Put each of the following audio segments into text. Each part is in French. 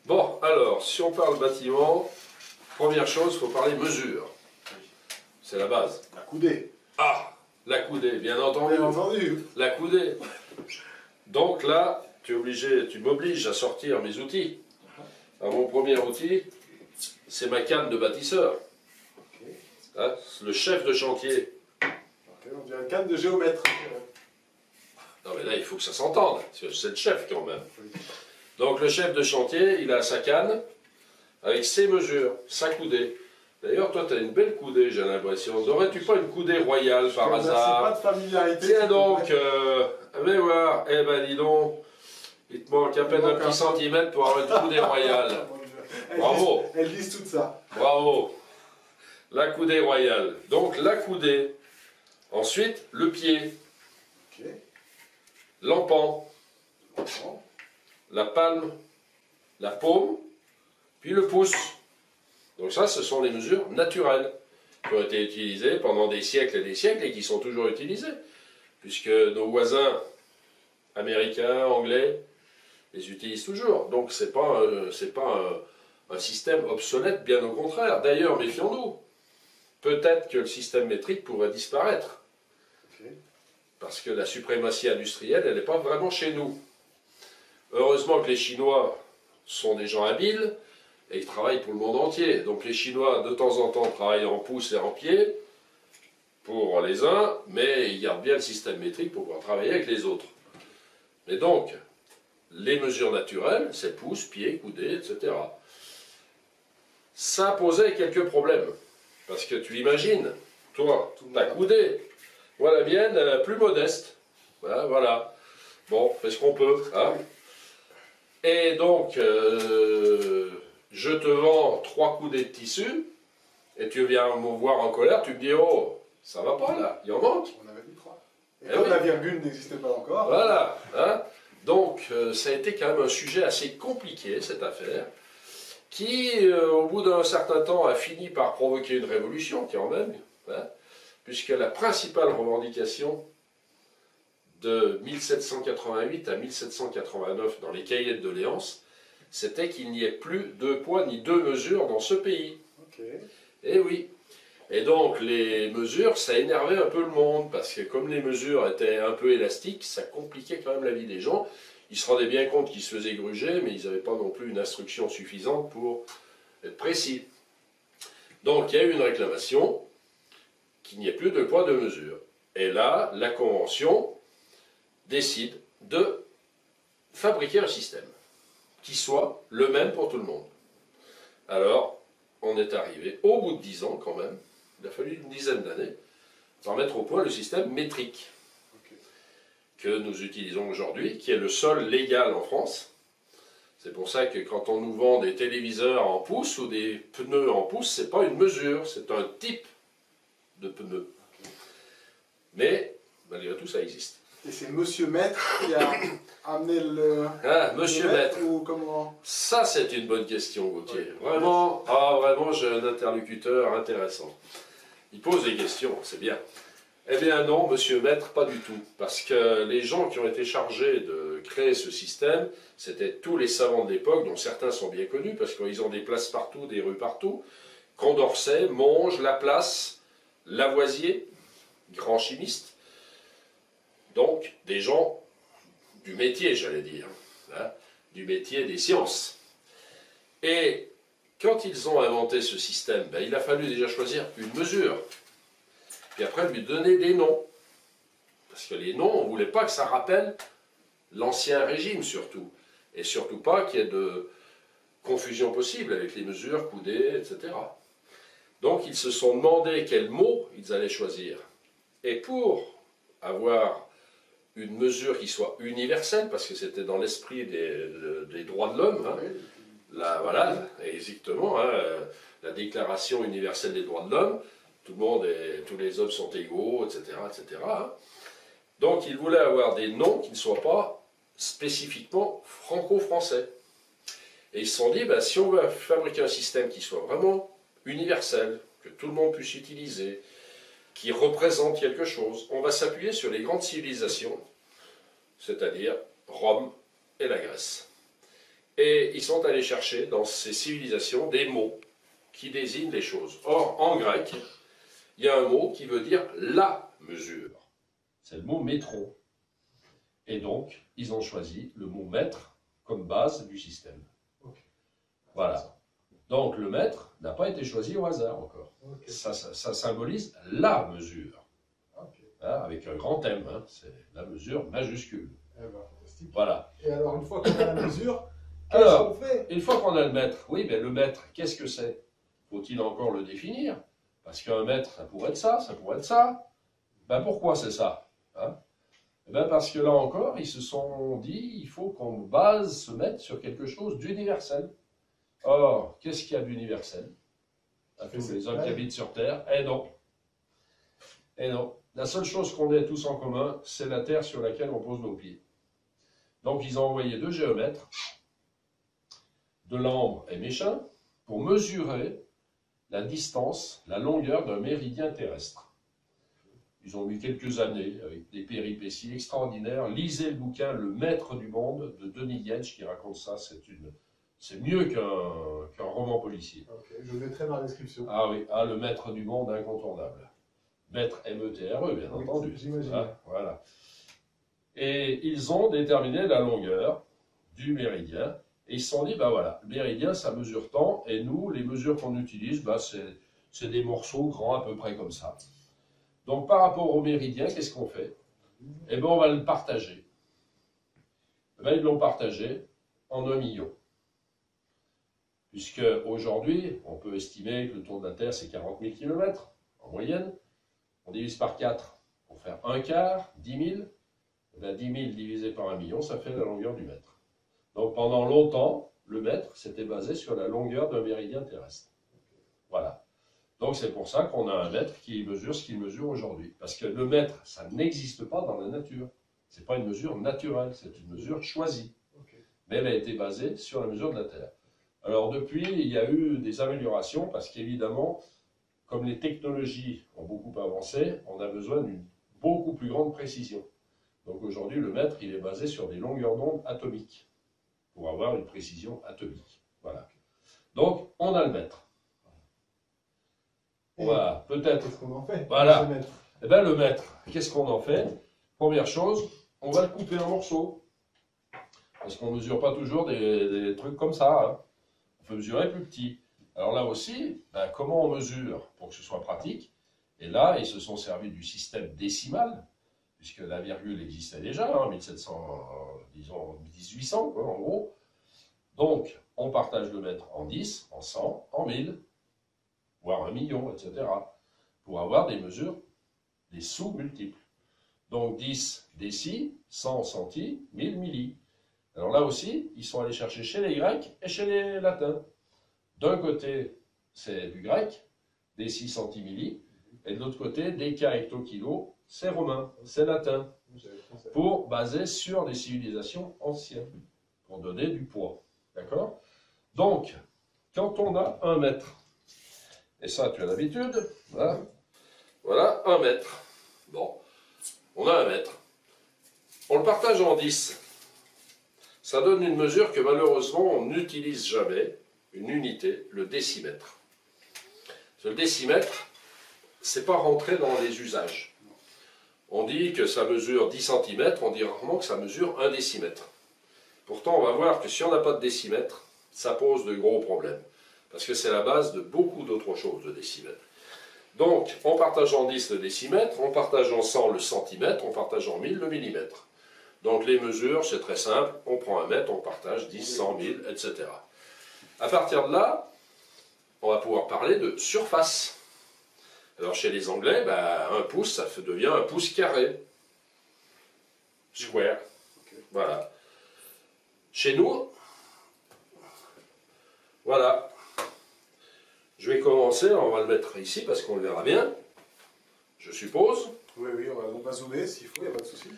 Bon, alors, si on parle bâtiment, première chose, il faut parler mesure. C'est la base. La coudée. Ah, la coudée, bien entendu. Bien entendu. La coudée. Donc là, tu m'obliges à sortir mes outils. Alors, mon premier outil, c'est ma canne de bâtisseur. Okay. Hein, le chef de chantier. Okay, on dirait une canne de géomètre. Non mais là, il faut que ça s'entende. C'est le chef quand même. Donc le chef de chantier, il a sa canne avec ses mesures, sa coudée. D'ailleurs, toi, tu as une belle coudée, j'ai l'impression. N'aurais-tu pas une coudée royale par hasard? Pas de familiarité. Tiens donc, mais voir, eh ben dis donc, il te manque à peine un petit centimètre pour avoir une coudée royale. Bravo. Elles disent tout ça. Bravo. La coudée royale. Donc la coudée. Ensuite, le pied. Ok. L'empan. La palme. La paume. Puis le pouce. Donc ça, ce sont les mesures naturelles qui ont été utilisées pendant des siècles et qui sont toujours utilisées. Puisque nos voisins américains, anglais, les utilisent toujours. Donc c'est pas un système obsolète, bien au contraire. D'ailleurs, méfions-nous. Peut-être que le système métrique pourrait disparaître. Okay. Parce que la suprématie industrielle, elle n'est pas vraiment chez nous. Heureusement que les Chinois sont des gens habiles et ils travaillent pour le monde entier. Donc les Chinois, de temps en temps, travaillent en pouces et en pieds pour les uns, mais ils gardent bien le système métrique pour pouvoir travailler avec les autres. Mais donc, les mesures naturelles, c'est pouce, pied, coudée, etc. Ça posait quelques problèmes. Parce que tu imagines, toi, ta coudée, moi la mienne, plus modeste. Voilà. Bon, fait ce qu'on peut. Hein. Et donc, je te vends 3 coudées de tissu, et tu viens me voir en colère, tu me dis, oh, ça va pas là, il en manque. On avait dit 3. Et Eh comme oui. la virgule n'existait pas encore. Voilà. Hein. Donc, ça a été quand même un sujet assez compliqué, cette affaire, qui, au bout d'un certain temps, a fini par provoquer une révolution, quand même, hein, puisque la principale revendication de 1788 à 1789 dans les cahiers de doléances, c'était qu'il n'y ait plus 2 poids ni 2 mesures dans ce pays. Okay. Eh oui. Et donc les mesures, ça énervait un peu le monde, parce que comme les mesures étaient un peu élastiques, ça compliquait quand même la vie des gens. Ils se rendaient bien compte qu'ils se faisaient gruger, mais ils n'avaient pas non plus une instruction suffisante pour être précis. Donc il y a eu une réclamation qu'il n'y ait plus de poids de mesure. Et là, la Convention décide de fabriquer un système qui soit le même pour tout le monde. Alors, on est arrivé au bout de 10 ans quand même, il a fallu une dizaine d'années, pour mettre au point le système métrique que nous utilisons aujourd'hui, qui est le seul légal en France. C'est pour ça que quand on nous vend des téléviseurs en pouces ou des pneus en pouces, ce n'est pas une mesure, c'est un type de pneu. Mais, malgré tout, ça existe. Et c'est Monsieur Maître qui a amené le... Ah, Monsieur Maître. Ou comment? Ça, c'est une bonne question, Gauthier. Vraiment, vraiment, j'ai un interlocuteur intéressant. Il pose des questions, c'est bien. Eh bien non, Monsieur Maître, pas du tout. Parce que les gens qui ont été chargés de créer ce système, c'était tous les savants de l'époque, dont certains sont bien connus, parce qu'ils ont des places partout, des rues partout. Condorcet, Monge, Laplace, Lavoisier, grand chimiste. Donc, des gens du métier, j'allais dire, hein, du métier des sciences. Et quand ils ont inventé ce système, ben, il a fallu déjà choisir une mesure. Puis après, lui donner des noms. Parce que les noms, on ne voulait pas que ça rappelle l'ancien régime, surtout. Et surtout pas qu'il y ait de confusion possible avec les mesures, coudées, etc. Donc, ils se sont demandé quels mots ils allaient choisir. Et pour avoir une mesure qui soit universelle, parce que c'était dans l'esprit des droits de l'homme, hein, voilà, exactement, hein, la Déclaration universelle des droits de l'homme, tout le monde tous les hommes sont égaux, etc. etc. Hein. Donc ils voulaient avoir des noms qui ne soient pas spécifiquement franco-français. Et ils se sont dit, ben, si on veut fabriquer un système qui soit vraiment universel, que tout le monde puisse utiliser, qui représente quelque chose, on va s'appuyer sur les grandes civilisations, c'est-à-dire Rome et la Grèce, Et ils sont allés chercher dans ces civilisations des mots qui désignent les choses. Or, en grec, il y a un mot qui veut dire la mesure. C'est le mot métron. Et donc, ils ont choisi le mot mètre comme base du système. Okay. Voilà. Donc, le mètre n'a pas été choisi au hasard encore. Okay. Ça symbolise la mesure. Okay. Hein, avec un grand M, hein, c'est la mesure majuscule. Eh ben, fantastique. Voilà. Et alors, une fois qu'on a la mesure, qu'est-ce qu'on fait? Une fois qu'on a le mètre, oui, mais le mètre, qu'est-ce que c'est? Faut-il encore le définir? Parce qu'un mètre, ça pourrait être ça, ça pourrait être ça. Ben pourquoi c'est ça? Hein? Eh ben parce que là encore, ils se sont dit, il faut qu'on base ce mètre sur quelque chose d'universel. Or, qu'est-ce qu'il y a d'universel à tous les hommes qui habitent sur Terre? Eh non. Eh non. La seule chose qu'on ait tous en commun, c'est la terre sur laquelle on pose nos pieds. Donc, ils ont envoyé 2 géomètres, Delambre et Méchain, pour mesurer la distance, la longueur d'un méridien terrestre. Ils ont mis quelques années avec des péripéties extraordinaires. Lisez le bouquin Le Maître du Monde de Denis Yench qui raconte ça. C'est mieux qu'un roman policier. Okay, je le mettrai dans la description. Ah oui, ah, Le Maître du Monde incontournable. Maître M-E-T-R-E, bien entendu. J'imagine. Ah, voilà. Et ils ont déterminé la longueur du méridien. Et ils se sont dit, ben voilà, le méridien, ça mesure tant. Et nous, les mesures qu'on utilise, ben c'est des morceaux grands à peu près comme ça. Donc, par rapport au méridien, qu'est-ce qu'on fait? Eh bien, on va le partager. Eh bien, ils l'ont partagé en 1 million. Puisque aujourd'hui, on peut estimer que le tour de la Terre, c'est 40 000 km en moyenne. On divise par 4 pour faire 1/4, 10 000. Eh bien, 10 000 divisé par 1 million, ça fait la longueur du mètre. Donc, pendant longtemps, le mètre s'était basé sur la longueur d'un méridien terrestre. Voilà. Donc c'est pour ça qu'on a un mètre qui mesure ce qu'il mesure aujourd'hui. Parce que le mètre, ça n'existe pas dans la nature. Ce n'est pas une mesure naturelle, c'est une mesure choisie. Okay. Mais elle a été basée sur la mesure de la Terre. Alors depuis, il y a eu des améliorations parce qu'évidemment, comme les technologies ont beaucoup avancé, on a besoin d'une beaucoup plus grande précision. Donc aujourd'hui, le mètre, il est basé sur des longueurs d'onde atomiques pour avoir une précision atomique. Voilà. Donc, on a le mètre. On va peut-être. Qu'est-ce qu'on en fait? Voilà. Eh bien, le mètre, qu'est-ce qu'on en fait? Première chose, on va le couper en morceaux. Parce qu'on ne mesure pas toujours des trucs comme ça. Hein. On peut mesurer plus petit. Alors là aussi, ben, comment on mesure pour que ce soit pratique? Et là, ils se sont servis du système décimal, puisque la virgule existait déjà, en 1700, disons 1800, quoi, en gros. Donc, on partage le mètre en 10, en 100, en 1000. Voire 1 million, etc., pour avoir des mesures, des sous-multiples. Donc 10 décis, 100 centi, 1000 milli. Alors là aussi, ils sont allés chercher chez les Grecs et chez les Latins. D'un côté, c'est du grec, décis, centi, milli, et de l'autre côté, déca, hecto, kilo, c'est romain, c'est latin, pour baser sur des civilisations anciennes, pour donner du poids. D'accord? Donc, quand on a 1 mètre, et ça, tu as l'habitude. Voilà. Voilà, 1 mètre. Bon, on a 1 mètre. On le partage en 10. Ça donne une mesure que malheureusement, on n'utilise jamais, une unité, le décimètre. Le décimètre, c'est pas rentré dans les usages. On dit que ça mesure 10 cm, on dit rarement que ça mesure 1 décimètre. Pourtant, on va voir que si on n'a pas de décimètre, ça pose de gros problèmes. Parce que c'est la base de beaucoup d'autres choses, le décimètre. Donc, on partage en 10 le décimètre, on partage en 100 le centimètre, on partage en 1000 le millimètre. Donc les mesures, c'est très simple, on prend 1 mètre, on partage 10, 100, 1000, etc. À partir de là, on va pouvoir parler de surface. Alors chez les Anglais, ben, 1 pouce, ça devient 1 pouce carré. Square. Voilà. Chez nous, voilà. Je vais commencer, on va le mettre ici parce qu'on le verra bien, je suppose. Oui, on va zoomer s'il faut, il n'y a pas de souci.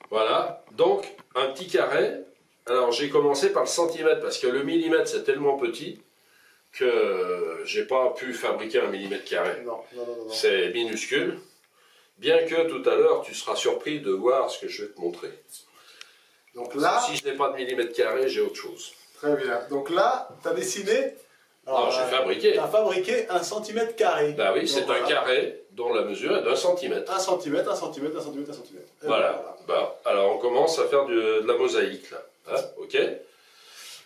Voilà, donc un petit carré. Alors j'ai commencé par le centimètre parce que le millimètre c'est tellement petit que j'ai pas pu fabriquer un millimètre carré. Non. C'est minuscule. Bien que tout à l'heure tu seras surpris de voir ce que je vais te montrer. Donc là, si je n'ai pas de millimètre carré, j'ai autre chose. Très bien. Donc là, tu as dessiné... Non, j'ai fabriqué. Tu as fabriqué 1 cm carré. Bah oui, c'est un carré dont la mesure est d'1 cm. 1 cm, 1 cm, 1 cm, 1 cm. Voilà. Bah, alors on commence à faire de la mosaïque là. Hein, ok.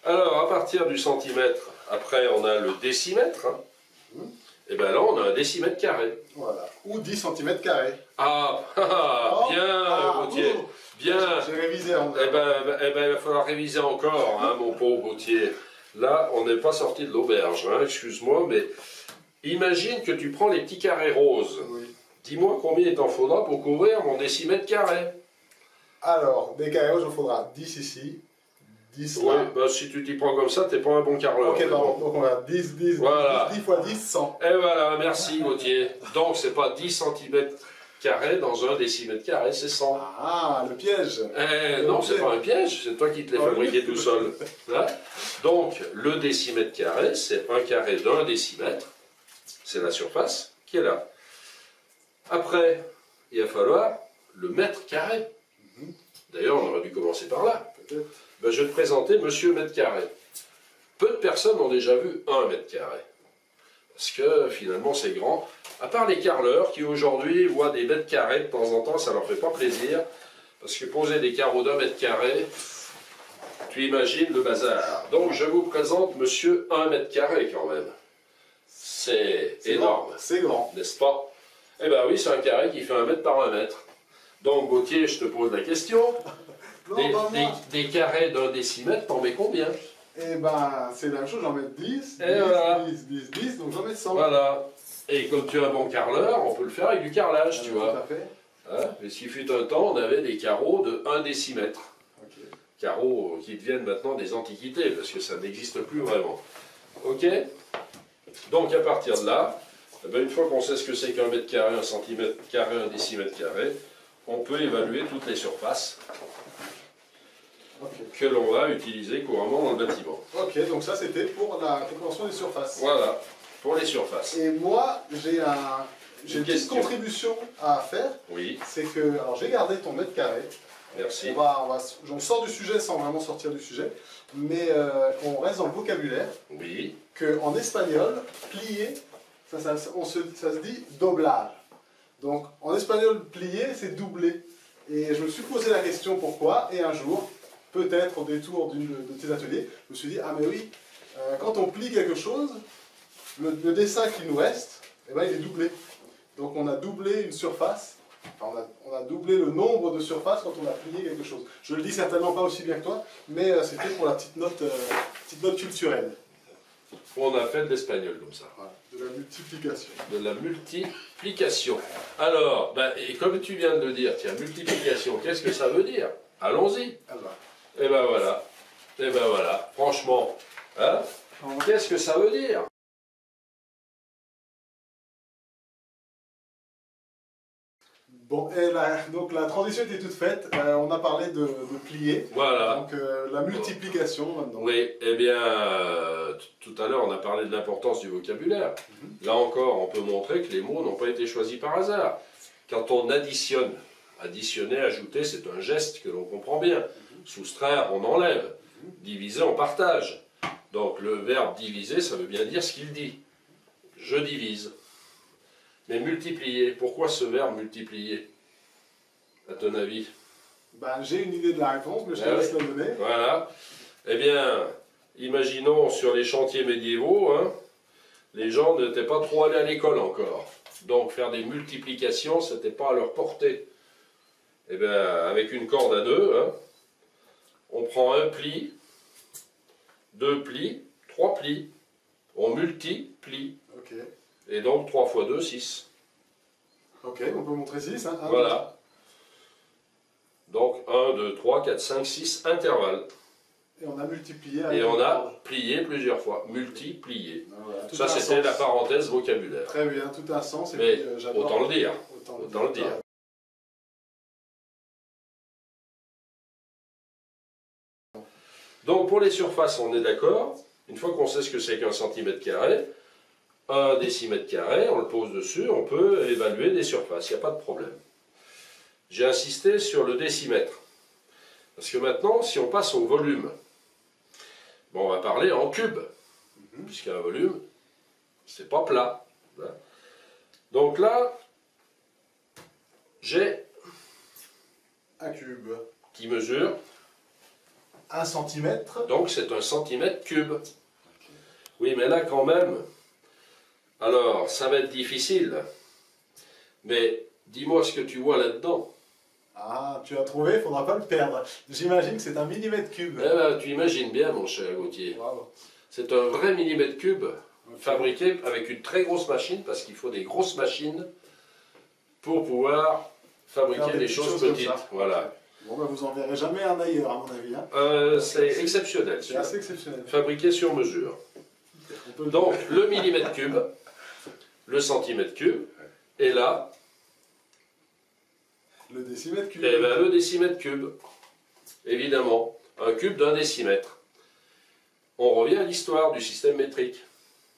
Alors à partir du centimètre, après on a le décimètre. Hein, et bien là on a un décimètre carré. Voilà. Ou 10 cm carré. Ah, bien, Gauthier. Bien. J'ai révisé en Eh ben, il va falloir réviser encore, hein, mon pauvre Gauthier. Là, on n'est pas sorti de l'auberge, hein, excuse-moi, mais imagine que tu prends les petits carrés roses. Oui. Dis-moi combien il t'en faudra pour couvrir mon décimètre carré. Alors, des carrés roses, il faudra 10 ici, 10 là. Oui, bah, si tu t'y prends comme ça, t'es pas un bon carreleur. Ok, pardon. Donc on va 10, 10, Voilà. 10 fois 10, 100. Et voilà, merci Gauthier. Donc, c'est pas 10 cm carrés dans un décimètre carré, c'est 100. Ah, le piège. Non, c'est pas un piège, c'est toi qui te l'es fabriqué tout seul. Hein? Donc, le décimètre carré, c'est un carré d'un décimètre. C'est la surface qui est là. Après, il va falloir le mètre carré. D'ailleurs, on aurait dû commencer par là. Ben, je vais te présenter Monsieur Mètre Carré. Peu de personnes ont déjà vu 1 mètre carré. Parce que finalement, c'est grand. À part les carreleurs qui aujourd'hui voient des mètres carrés de temps en temps, ça leur fait pas plaisir. Parce que poser des carreaux d'1 mètre carré, tu imagines le bazar. Donc, je vous présente Monsieur 1 mètre carré quand même. C'est énorme. C'est grand. N'est-ce pas? Eh bien oui, c'est un carré qui fait 1 mètre par 1 mètre. Donc Gauthier, je te pose la question. Des carrés d'1 décimètre, t'en mets combien? Eh ben, c'est la même chose, j'en mets 10, 10, voilà. 10, 10, 10, donc j'en mets 100. Voilà. Et comme tu es un bon carreleur, on peut le faire avec du carrelage, tu vois. Tout à fait. Hein? Parce qu'il fut un temps, on avait des carreaux de 1 décimètre. Okay. Carreaux qui deviennent maintenant des antiquités, parce que ça n'existe plus vraiment. Ok? Donc à partir de là, eh bien, une fois qu'on sait ce que c'est qu'un mètre carré, 1 centimètre carré, 1 décimètre carré, on peut évaluer toutes les surfaces que l'on va utiliser couramment dans le bâtiment. Ok, donc ça c'était pour la compréhension des surfaces. Voilà, pour les surfaces. Et moi, j'ai une petite contribution à faire. Oui. C'est que, alors j'ai gardé ton mètre carré. Merci. On sort du sujet sans vraiment sortir du sujet, mais on reste dans le vocabulaire. Oui. Qu'en espagnol, plier, ça se dit doblage. Donc en espagnol, plier, c'est doubler. Et je me suis posé la question pourquoi, et un jour, peut-être au détour de tes ateliers, je me suis dit, ah mais oui, quand on plie quelque chose, le dessin qui nous reste, eh ben, il est doublé. Donc on a doublé une surface, enfin, on a doublé le nombre de surfaces quand on a plié quelque chose. Je le dis certainement pas aussi bien que toi, mais c'était pour la petite note culturelle. On a fait de l'espagnol comme ça. Voilà, de la multiplication. De la multiplication. Alors, ben, et comme tu viens de le dire, tiens, multiplication, qu'est-ce que ça veut dire? Allons-y. Ah bah. Et ben voilà. Et ben voilà. Franchement, hein, qu'est-ce que ça veut dire? Bon, et donc la transition était toute faite. On a parlé de plier. Voilà. Donc la multiplication maintenant. Oui, eh bien, tout à l'heure, on a parlé de l'importance du vocabulaire. Là encore, on peut montrer que les mots n'ont pas été choisis par hasard. Quand on additionne, additionner, ajouter, c'est un geste que l'on comprend bien. Soustraire, on enlève. Diviser, on partage. Donc le verbe diviser, ça veut bien dire ce qu'il dit. Je divise. Mais multiplier, pourquoi ce verbe multiplier, à ton avis? Ben, j'ai une idée de la réponse, mais je te laisse la donner. Voilà. Eh bien, imaginons sur les chantiers médiévaux, hein, les gens n'étaient pas trop allés à l'école encore. Donc faire des multiplications, ce n'était pas à leur portée. Eh bien, avec une corde à nœud, hein, on prend un pli, 2 plis, 3 plis. On multiplie. Ok. Et donc 3 fois 2, 6. Ok, on peut montrer 6. Hein, voilà. Donc 1, 2, 3, 4, 5, 6, intervalle. Et on a multiplié. Et on a plié plusieurs fois. Multiplié. Voilà, ça, c'était la parenthèse vocabulaire. Très bien, tout un sens. Et mais puis, autant le dire. Autant le dire. Donc pour les surfaces, on est d'accord. Une fois qu'on sait ce que c'est qu'un centimètre carré, 1 décimètre carré, on le pose dessus, on peut évaluer des surfaces, il n'y a pas de problème. J'ai insisté sur le décimètre. Parce que maintenant, si on passe au volume, Bon, on va parler en cubes, puisqu'un volume, c'est pas plat. Donc là, j'ai un cube qui mesure 1 cm. Donc c'est un centimètre cube. Oui, mais là quand même, alors ça va être difficile. Mais dis-moi ce que tu vois là-dedans. Ah, tu as trouvé, il ne faudra pas le perdre. J'imagine que c'est un millimètre cube. Eh ben, tu imagines bien, mon cher Gauthier. Bravo. C'est un vrai millimètre cube fabriqué avec une très grosse machine, parce qu'il faut des grosses machines pour pouvoir fabriquer des choses petites. Voilà. Bon, ben, vous en verrez jamais un ailleurs, à mon avis. Hein. C'est exceptionnel. C'est assez exceptionnel. Fabriqué sur mesure. Donc, le millimètre cube, le centimètre cube, et là, le décimètre cube. Eh bien, le décimètre cube, évidemment, un cube d'un décimètre. On revient à l'histoire du système métrique.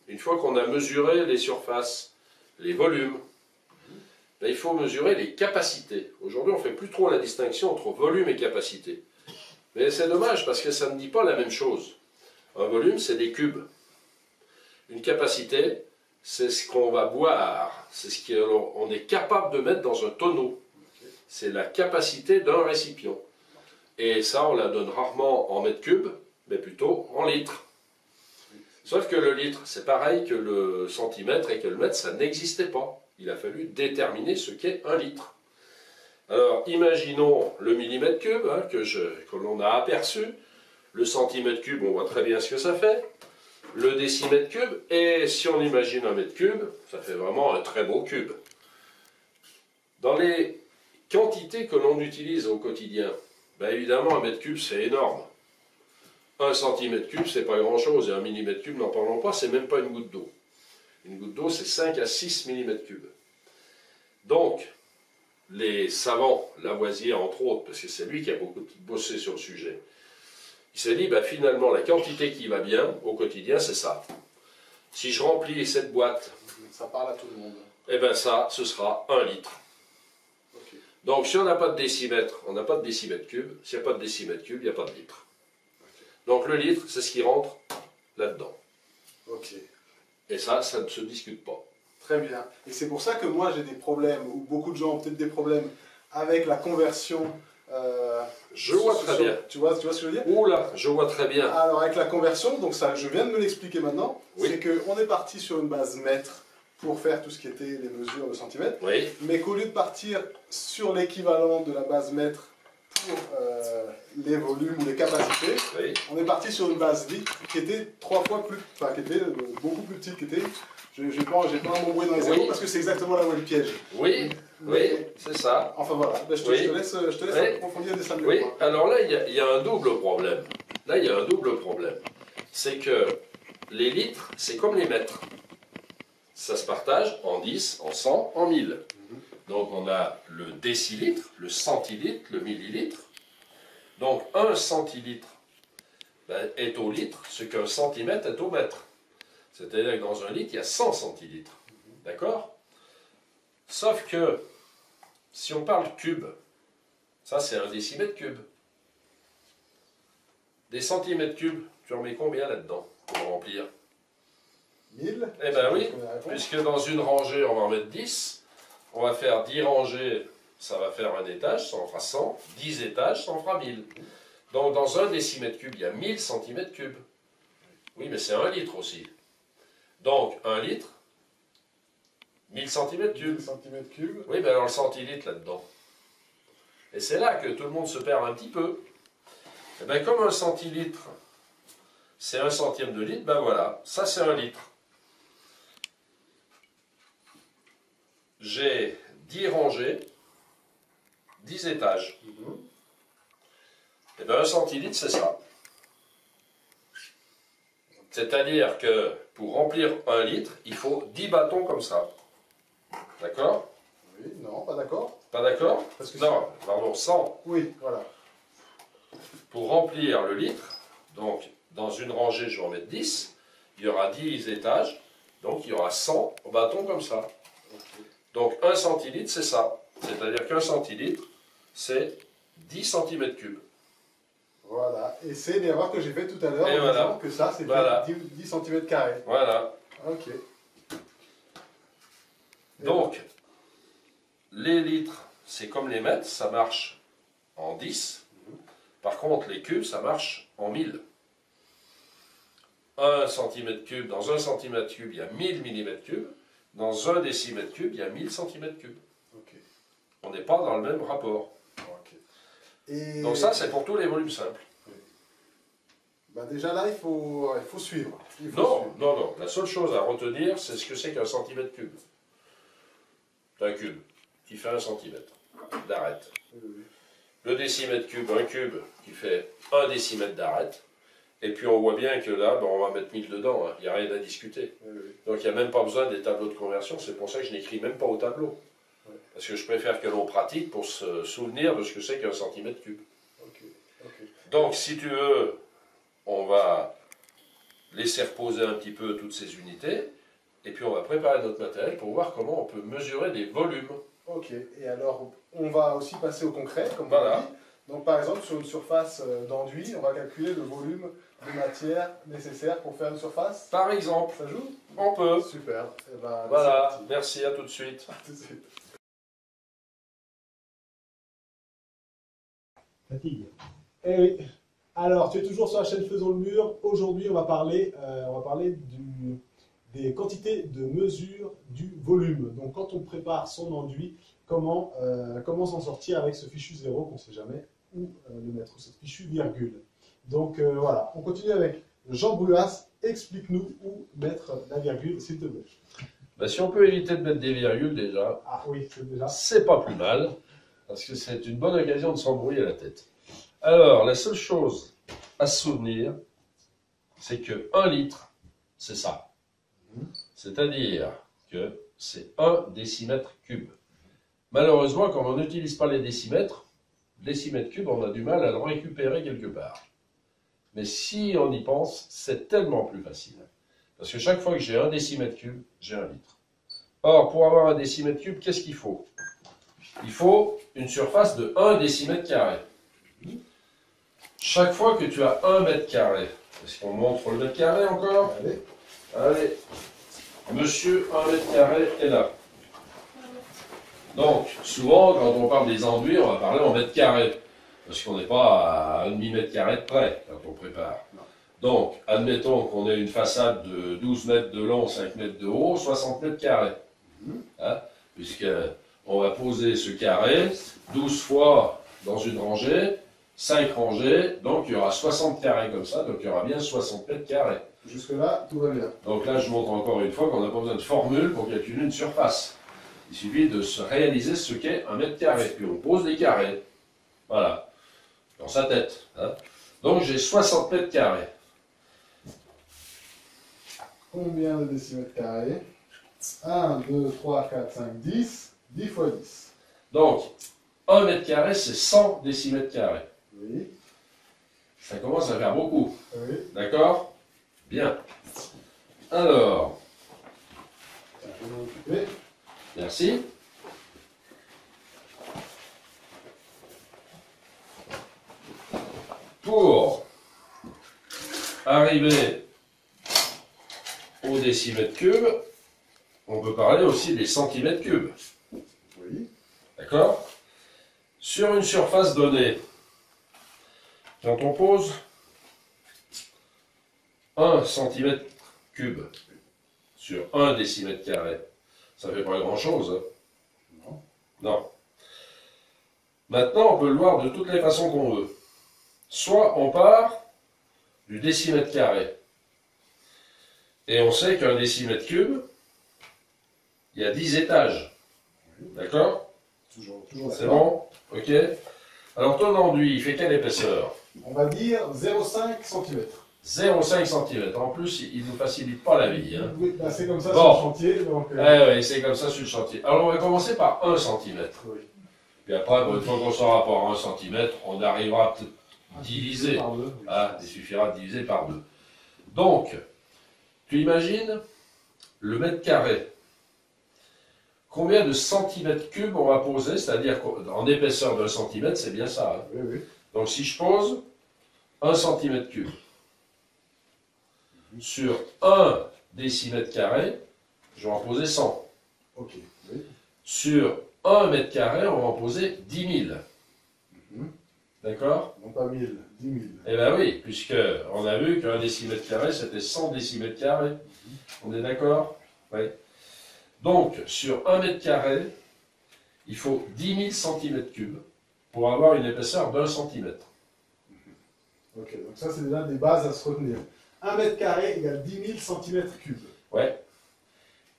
Une fois qu'on a mesuré les surfaces, les volumes, ben, il faut mesurer les capacités. Aujourd'hui, on ne fait plus trop la distinction entre volume et capacité. Mais c'est dommage parce que ça ne dit pas la même chose. Un volume, c'est des cubes. Une capacité, c'est ce qu'on va boire. C'est ce qu'on est capable de mettre dans un tonneau. C'est la capacité d'un récipient. Et ça, on la donne rarement en mètres cubes, mais plutôt en litres. Sauf que le litre, c'est pareil que le centimètre et que le mètre, ça n'existait pas. Il a fallu déterminer ce qu'est un litre. Alors, imaginons le millimètre cube, hein, que l'on a aperçu. Le centimètre cube, on voit très bien ce que ça fait. Le décimètre cube, et si on imagine un mètre cube, ça fait vraiment un très beau cube. Dans les quantités que l'on utilise au quotidien, ben évidemment un mètre cube c'est énorme. Un centimètre cube c'est pas grand chose, et un millimètre cube, n'en parlons pas, c'est même pas une goutte d'eau. Une goutte d'eau c'est 5 à 6 millimètres cubes. Donc, les savants, Lavoisier entre autres, parce que c'est lui qui a beaucoup bossé sur le sujet, il s'est dit, ben finalement la quantité qui va bien au quotidien c'est ça. Si je remplis cette boîte, ça parle à tout le monde. Eh bien ça, ce sera 1 litre. Okay. Donc si on n'a pas de décimètre, on n'a pas de décimètre cube. S'il n'y a pas de décimètre cube, il n'y a pas de litre. Okay. Donc le litre, c'est ce qui rentre là-dedans. Ok. Et ça ne se discute pas. Très bien. Et c'est pour ça que moi j'ai des problèmes, ou beaucoup de gens ont peut-être des problèmes avec la conversion. Je vois très bien. Tu vois ce que je veux dire? Oula, je vois très bien. Alors avec la conversion, donc ça, je viens de me l'expliquer maintenant, oui. C'est qu'on est parti sur une base mètre pour faire tout ce qui était les mesures de centimètres, oui. Mais qu'au lieu de partir sur l'équivalent de la base mètre pour les volumes ou les capacités, oui. On est parti sur une base litre qui était 3 fois plus, enfin qui était beaucoup plus petite, qui était, je n'ai pas m'embrouiller dans les zéros parce que c'est exactement là où est le piège. Oui. Oui, c'est ça. Enfin voilà, ben, je te laisse approfondir des 5 minutes. Oui, alors là, il y a un double problème. Là, il y a un double problème. C'est que les litres, c'est comme les mètres. Ça se partage en 10, en 100, en 1000. Donc on a le décilitre, le centilitre, le millilitre. Donc 1 centilitre ben, est au litre, ce qu'un centimètre est au mètre. C'est-à-dire que dans un litre, il y a 100 centilitres. D'accord ? Sauf que, si on parle cube, ça c'est un décimètre cube. Des centimètres cubes, tu en mets combien là-dedans pour remplir? 1000. Eh bien oui, puisque dans une rangée on va en mettre 10, on va faire 10 rangées, ça va faire un étage, ça en fera 100, 10 étages, ça en fera 1000. Donc dans un décimètre cube, il y a 1000 centimètres cubes. Oui, mais c'est 1 litre aussi. Donc 1 litre, 1000 cm3. 1000 cm3. Oui, mais alors le centilitre là-dedans. Et c'est là que tout le monde se perd un petit peu. Et bien comme un centilitre, c'est 1 centième de litre, ben voilà, ça c'est 1 litre. J'ai 10 rangées, 10 étages. Et bien 1 centilitre, c'est ça. C'est-à-dire que pour remplir 1 litre, il faut 10 bâtons comme ça. D'accord? Oui, non, pas d'accord. Pas d'accord? Non, pardon, 100. Oui, voilà. Pour remplir le litre, donc dans une rangée, je vais en mettre 10, il y aura 10 étages, donc il y aura 100 bâtons comme ça. Okay. Donc 1 centilitre, c'est ça. C'est-à-dire qu'un centilitre, c'est 10 cm3. Voilà, et c'est l'erreur que j'ai faite tout à l'heure Et en voilà. disant que ça, c'est Voilà. 10 cm². Voilà. Ok. Donc, les litres, c'est comme les mètres, ça marche en 10. Par contre, les cubes, ça marche en 1000. 1 cm3, dans 1 cm3, il y a 1000 mm3. Dans 1 décimètre cube, il y a 1000 cm3. Ok. On n'est pas dans le même rapport. Ok. Et... Donc ça, c'est pour tous les volumes simples. Bah déjà là, il faut suivre. Il faut Non, suivre. non, non. La seule chose à retenir, c'est ce que c'est qu'un centimètre cube. C'est un cube qui fait 1 centimètre d'arête. Le décimètre cube, un cube qui fait 1 décimètre d'arête. Et puis on voit bien que là, ben, on va mettre 1000 dedans, hein. Il n'y a rien à discuter. Donc il n'y a même pas besoin des tableaux de conversion, c'est pour ça que je n'écris même pas au tableau. Parce que je préfère que l'on pratique pour se souvenir de ce que c'est qu'un centimètre cube. Donc si tu veux, on va laisser reposer un petit peu toutes ces unités, et puis on va préparer notre matériel pour voir comment on peut mesurer des volumes. Ok, et alors on va aussi passer au concret, comme Voilà. on l'a dit. Donc par exemple, sur une surface d'enduit, on va calculer le volume de matière nécessaire pour faire une surface. Par exemple, Ça joue? on peut. Super. Eh ben, Voilà, c'est parti. merci, à tout de suite. À tout de suite. Fatigue. Eh oui. Alors, tu es toujours sur la chaîne Faisons le mur. Aujourd'hui, on va parler des quantités de mesure du volume. Donc, quand on prépare son enduit, comment s'en sortir avec ce fichu 0 qu'on ne sait jamais où le mettre, ou cette fichue virgule. Donc, voilà. On continue avec Jean Bruas. Explique-nous où mettre la virgule, s'il te plaît. Ben, si on peut éviter de mettre des virgules déjà, Ah oui, c'est déjà. c'est pas plus mal, parce que c'est une bonne occasion de s'embrouiller la tête. Alors, la seule chose à se souvenir, c'est que 1 litre, c'est ça. C'est-à-dire que c'est 1 décimètre cube. Malheureusement, comme on n'utilise pas les décimètres cube, on a du mal à le récupérer quelque part. Mais si on y pense, c'est tellement plus facile. Parce que chaque fois que j'ai 1 décimètre cube, j'ai 1 litre. Or, pour avoir 1 décimètre cube, qu'est-ce qu'il faut? Il faut une surface de 1 décimètre carré. Chaque fois que tu as 1 mètre carré, est-ce qu'on montre le mètre carré encore? Allez. Allez, monsieur 1 mètre carré est là. Donc, souvent, quand on parle des enduits, on va parler en mètre carré. Parce qu'on n'est pas à 1 demi-mètre carré de près quand on prépare. Donc, admettons qu'on ait une façade de 12 mètres de long, 5 mètres de haut, 60 mètres carrés. Hein? Puisqu'on va poser ce carré 12 fois dans une rangée, 5 rangées, donc il y aura 60 carrés comme ça, donc il y aura bien 60 mètres carrés. Jusque-là, tout va bien. Donc là, je montre encore une fois qu'on n'a pas besoin de formule pour calculer une surface. Il suffit de se réaliser ce qu'est 1 mètre carré, puis on pose les carrés. Voilà. Dans sa tête. Hein. Donc j'ai 60 mètres carrés. Combien de décimètres carrés? 1, 2, 3, 4, 5, 10. 10 fois 10. Donc, 1 mètre carré, c'est 100 décimètres carrés. Oui. Ça commence à faire beaucoup. Oui. D'accord? Bien. Alors, Je vais m'en occuper. merci. Pour arriver au décimètre cube, on peut parler aussi des centimètres cubes. Oui. D'accord? Sur une surface donnée, quand on pose 1 centimètre cube sur 1 décimètre carré, ça fait pas grand-chose. Hein? Non. Non. Maintenant, on peut le voir de toutes les façons qu'on veut. Soit on part du décimètre carré. Et on sait qu'un décimètre cube, il y a 10 étages. D'accord? Toujours C'est bon? Ok. Alors ton enduit, il fait quelle épaisseur? On va dire 0,5 cm. 0,5 cm. En plus, il ne nous facilite pas la vie. Hein. Oui, bah c'est comme ça Bon. sur le chantier. Donc, Oui, c'est comme ça sur le chantier. Alors on va commencer par 1 cm. oui. Puis après, une fois qu'on saura par 1 cm, on arrivera peut-être à diviser. Par deux. Ah, il suffira de diviser par 2. Donc, tu imagines le mètre carré. Combien de centimètres cubes on va poser? C'est-à-dire qu'en épaisseur de 1 centimètre, c'est bien ça. Hein. Oui, oui. Donc si je pose 1 cm3 sur 1 décimètre carré, je vais en poser 100. Ok. Oui. Sur 1 mètre carré, on va en poser 10 000. D'accord? Non pas 1000, 10 000. Eh bien oui, puisque on a vu qu'un décimètre carré, c'était 100 décimètres carrés. On est d'accord? Oui. Donc, sur 1 mètre carré, il faut 10 000 cm3 pour avoir une épaisseur d'1 cm. Ok, donc ça c'est déjà des bases à se retenir. 1 mètre carré égale 10 000 cm3. Ouais.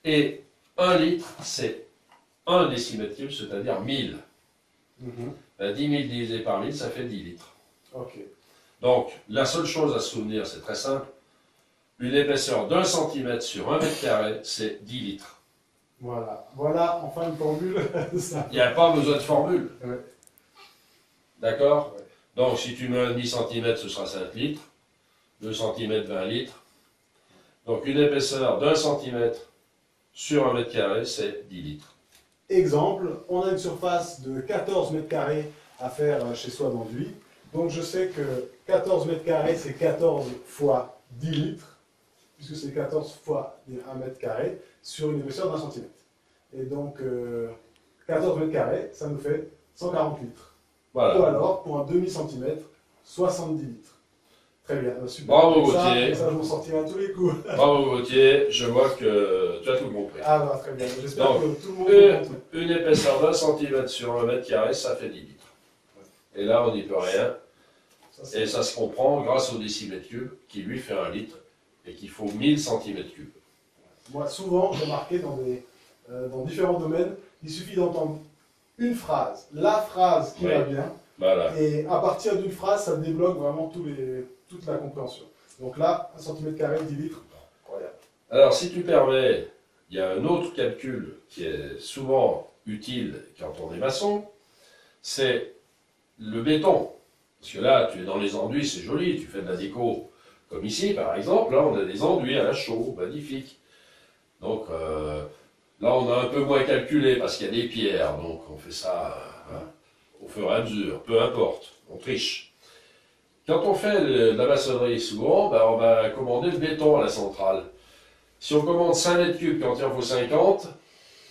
Et 1 litre, c'est 1 décimètre cube, c'est-à-dire 1000. 10 000 divisé par 1000, ça fait 10 litres. Ok. Donc, la seule chose à se souvenir, c'est très simple. Une épaisseur d'1 cm sur 1 mètre carré, c'est 10 litres. Voilà. Voilà, enfin une formule de ça. Il n'y a pas besoin de formule. Ouais. D'accord? Ouais. Donc, si tu mets un demi-centimètre, ce sera 5 litres. 2 cm, 20 litres. Donc, une épaisseur d'1 cm sur 1 mètre carré, c'est 10 litres. Exemple, on a une surface de 14 mètres carrés à faire chez soi d'enduit. Donc je sais que 14 mètres carrés, c'est 14 fois 10 litres, puisque c'est 14 fois 1 mètre carré sur une épaisseur d'1 centimètre. Et donc 14 mètres carrés, ça nous fait 140 litres. Voilà. Ou alors, pour un demi-centimètre, 70 litres. Très bien, super. Bravo, Gauthier. Ça, je m'en sortirai à tous les coups. Bravo Gauthier, je vois que tu as tout compris. Ah bah, très bien, j'espère Donc, que tout le monde comprend. Une épaisseur d'1 centimètre sur 1 mètre carré, ça fait 10 litres. Et là, on n'y peut rien. Et ça se comprend grâce au décimètre cube, qui lui fait 1 litre, et qu'il faut 1000 cm3. Moi, souvent, j'ai remarqué dans différents domaines, il suffit d'entendre une phrase, la phrase qui va bien, Voilà. et à partir d'une phrase, ça débloque vraiment toute la compréhension. Donc là, 1 cm², 10 litres, incroyable. Alors, si tu permets, il y a un autre calcul qui est souvent utile quand on est maçon, c'est le béton. Parce que là, tu es dans les enduits, c'est joli, tu fais de la déco. Comme ici, par exemple, là, on a des enduits à la chaux, magnifiques. Donc, là, on a un peu moins calculé parce qu'il y a des pierres, donc on fait ça au fur et à mesure, peu importe, on triche. Quand on fait de la maçonnerie, souvent, on va commander le béton à la centrale. Si on commande 5 mètres cubes quand il en faut 50,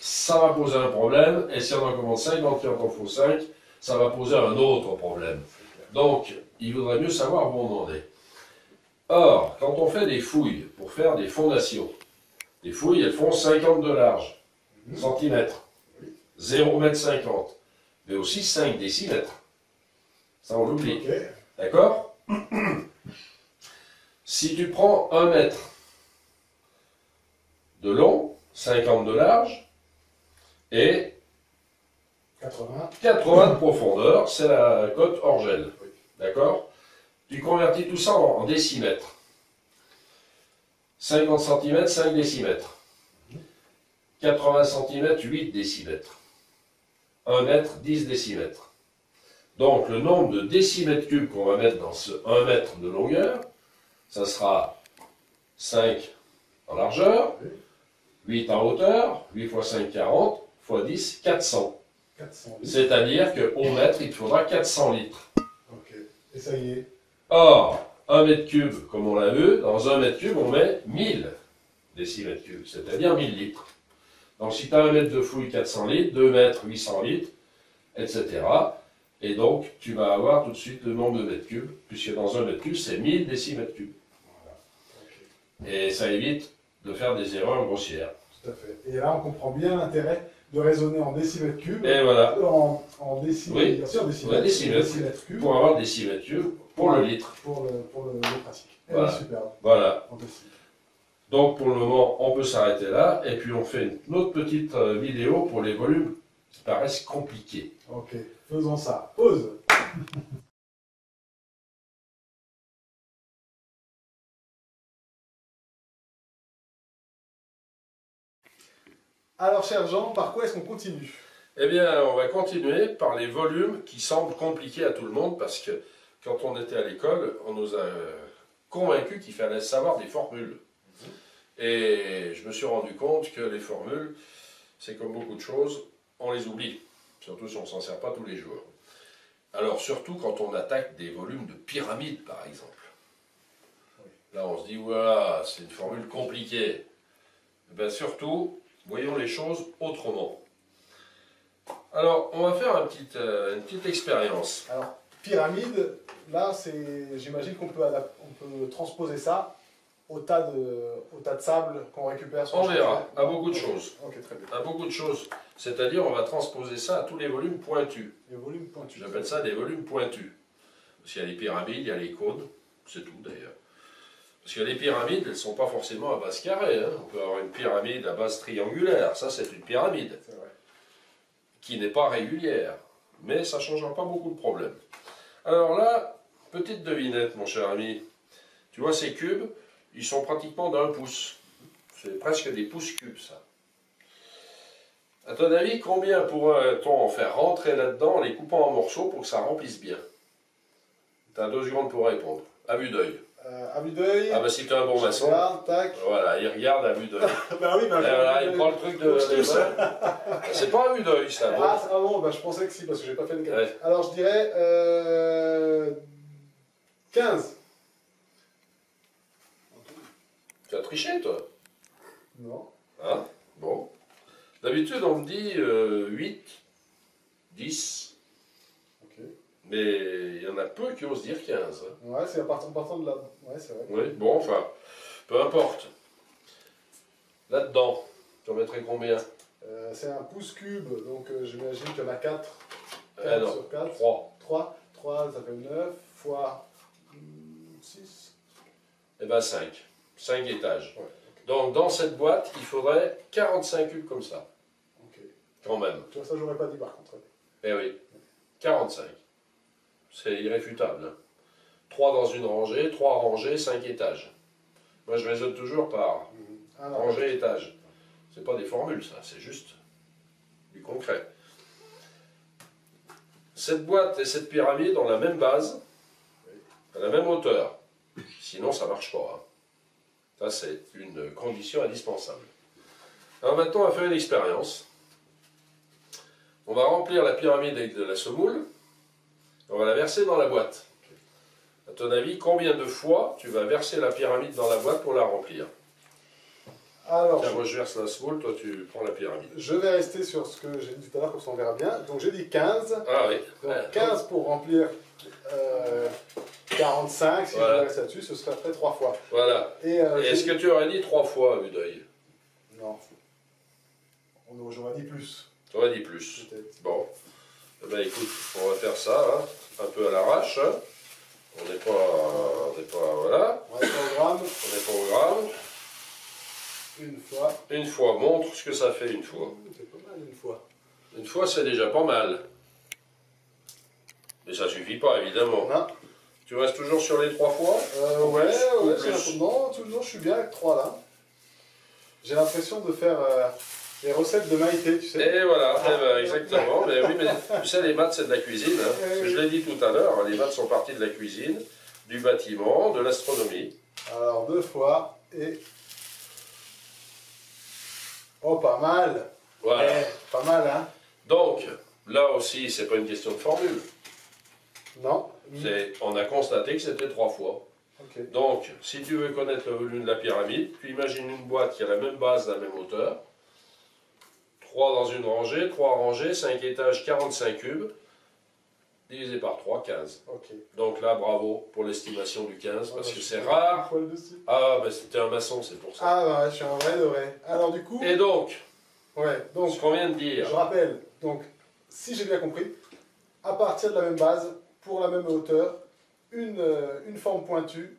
ça va poser un problème, et si on en commande 50 quand il en faut 5, ça va poser un autre problème. Donc, il vaudrait mieux savoir où on en est. Or, quand on fait des fouilles pour faire des fondations, les fouilles, elles font 50 de large, centimètres, 0,50 m, mais aussi 5 décimètres. Ça, on l'oublie. Okay. D'accord? Si tu prends 1 mètre de long, 50 de large, et 80 de profondeur, c'est la cote hors gel. D'accord? Tu convertis tout ça en décimètres. 50 cm, 5 décimètres. 80 cm, 8 décimètres. 1 mètre, 10 décimètres. Donc le nombre de décimètres cubes qu'on va mettre dans ce 1 mètre de longueur, ça sera 5 en largeur, 8 en hauteur, 8 x 5, 40, x 10, 400. C'est-à-dire qu'au mètre, il te faudra 400 litres. Ok, et ça y est. Or, 1 mètre cube, comme on l'a vu, dans 1 mètre cube, on met 1000 décimètres cubes, c'est-à-dire 1000 litres. Donc si tu as 1 mètre de fouille, 400 litres, 2 mètres, 800 litres, etc. Et donc, tu vas avoir tout de suite le nombre de mètres cubes, puisque dans 1 mètre cube, c'est 1000 décimètres cubes. Voilà. Okay. Et ça évite de faire des erreurs grossières. Tout à fait. Et là, on comprend bien l'intérêt de raisonner en décimètres cubes. Et voilà. En décimètres, oui. Bien sûr, décimètres cubes. Pour avoir décimètres cubes pour le litre. Pour le pratique. Voilà. Superbe. Voilà. Donc, pour le moment, on peut s'arrêter là. Et puis, on fait une autre petite vidéo pour les volumes qui paraissent compliqués. Ok, faisons ça. Pause. Alors, cher Jean, par quoi est-ce qu'on continue? Eh bien, on va continuer par les volumes qui semblent compliqués à tout le monde, parce que quand on était à l'école, on nous a convaincus qu'il fallait savoir des formules. Et je me suis rendu compte que les formules, c'est comme beaucoup de choses, on les oublie, surtout si on ne s'en sert pas tous les jours. Alors surtout quand on attaque des volumes de pyramide par exemple. Là on se dit, voilà, c'est une formule compliquée. Eh bien surtout, voyons les choses autrement. Alors on va faire une petite expérience. Alors, pyramide, là, j'imagine qu'on peut, on peut transposer ça au tas de sable qu'on récupère sur On le verra, chantier. à beaucoup de choses. Ok, très bien. À beaucoup de choses. C'est-à-dire on va transposer ça à tous les volumes pointus. Les volumes pointus. J'appelle ça des volumes pointus. Parce qu'il y a les pyramides, il y a les cônes, c'est tout d'ailleurs. Parce que les pyramides, elles ne sont pas forcément à base carrée. Hein. On peut avoir une pyramide à base triangulaire, ça c'est une pyramide. C'est vrai. Qui n'est pas régulière. Mais ça ne changera pas beaucoup de problèmes. Alors là, petite devinette mon cher ami. Tu vois ces cubes, ils sont pratiquement d'1 pouce. C'est presque des pouces cubes ça. À ton avis, combien pourrait-on en faire rentrer là-dedans en les coupant en morceaux pour que ça remplisse bien? Tu as 2 secondes pour répondre. À vue d'œil. À vue d'œil. Ah bah si tu es un bon maçon. Regarde, tac. Voilà, il regarde à vue d'œil. Bah oui, bah, Voilà, il prend le truc de... C'est pas à vue d'œil ça. Bon. Ah bon, bah, je pensais que si, parce que j'ai pas fait le cas. Ouais. Alors je dirais 15. Tu as triché toi? Non. Hein? Bon. D'habitude on me dit 8, 10. Ok. Mais il y en a peu qui osent dire 15. Hein. Ouais, c'est en partant de là. Ouais, c'est vrai. Oui, bon, enfin, peu importe. Là-dedans, tu en mettrais combien? C'est un pouce cube, donc j'imagine qu'il y en a 4. Non, sur 4. 3. 3, ça fait 9 fois 6. Eh bien 5. 5 étages. Ouais, Donc dans cette boîte, il faudrait 45 cubes comme ça. ok. Quand même. Tu vois, ça, j'aurais pas dit par contre. Eh oui, 45. C'est irréfutable. Hein. 3 dans une rangée, 3 rangées, 5 étages. Moi je raisonne toujours par Ah, non. rangée, étage. C'est pas des formules ça, c'est juste du concret. Cette boîte et cette pyramide ont la même base, à la même hauteur. Sinon ça marche pas. Hein. Ça c'est une condition indispensable. Alors maintenant on va faire une expérience. On va remplir la pyramide avec de la semoule. On va la verser dans la boîte. À ton avis, combien de fois tu vas verser la pyramide dans la boîte pour la remplir? Alors, Tiens, moi je verse la semoule, toi tu prends la pyramide. je vais rester sur ce que j'ai dit tout à l'heure, comme ça on verra bien. Donc j'ai dit 15. Ah oui. Donc 15 pour remplir 45, si Voilà. je reste là-dessus, ce serait après 3 fois. Voilà. Et Est-ce que tu aurais dit 3 fois à vue d'œil? Non. J'aurais dit plus, Tu aurais dit plus. peut-être. Bon. Eh ben écoute, on va faire ça, hein, un peu à l'arrache. Hein. On n'est pas, voilà, On reste au gramme. on n'est pas au gramme. Une fois. Une fois, montre ce que ça fait une fois. C'est pas mal une fois. Une fois, c'est déjà pas mal. Mais ça suffit pas, évidemment. Non. Tu restes toujours sur les 3 fois? Ouais, Ou c'est plus. non, toujours je suis bien avec 3 là. J'ai l'impression de faire les recettes de Maïté, tu sais. Et voilà, eh ben, exactement. Mais oui, mais tu sais, les maths, c'est de la cuisine. Hein. Eh oui. Je l'ai dit tout à l'heure, les maths sont parties de la cuisine, du bâtiment, de l'astronomie. Alors 2 fois et... Oh, pas mal. Voilà. Eh, pas mal, hein. Donc, là aussi, c'est pas une question de formule. Non. On a constaté que c'était 3 fois. Ok. Donc, si tu veux connaître le volume de la pyramide, tu imagines une boîte qui a la même base, la même hauteur. 3 dans une rangée, 3 rangées, 5 étages, 45 cubes. Divisé par 3, 15. Ok. Donc là, bravo pour l'estimation du 15, parce Ouais, que je c'est suis rare. un poil dessus. Ah, ben c'était un maçon, c'est pour ça. Ah ouais, je suis un vrai de vrai. Alors du coup, Et donc, ouais, donc ce qu'on vient de dire, je rappelle, donc si j'ai bien compris, à partir de la même base, pour la même hauteur, une forme pointue,